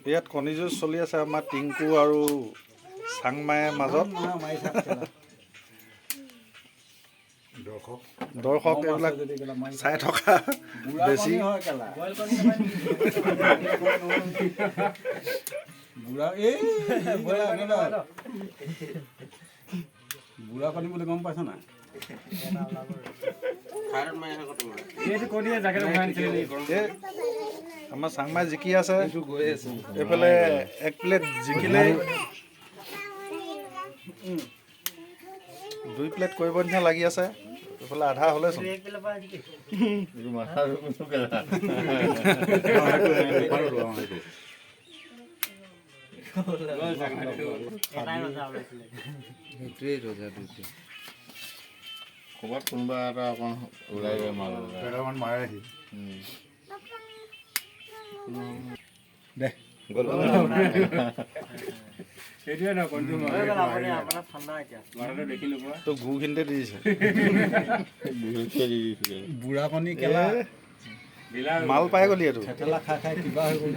ইয়াত কণী যুঁজ চলি আছে আমাৰ টিংকু আৰু চাংমাইৰ মাজত। দৰ্শক এইবিলাক চাই থকা বেছি। বুঢ়া পানী বুলি গম পাইছ না? আমাৰ চাংমাই জিকি আছে, এইফালে এক প্লেট জিকিলেই 2 প্লেট কৰিব নিচিনা লাগি আছে। এইফালে আধা হ'লেচোন। ক'ৰবাত কোনোবা এটা অকণ ওলাই যায় মাৰে দে তো গুখিনিতে দি দিছে বুঢ়া কণী কেলা মাল পাই গলি এইটো। থেতেলা খাই খাই কিবা হৈ গ'ল।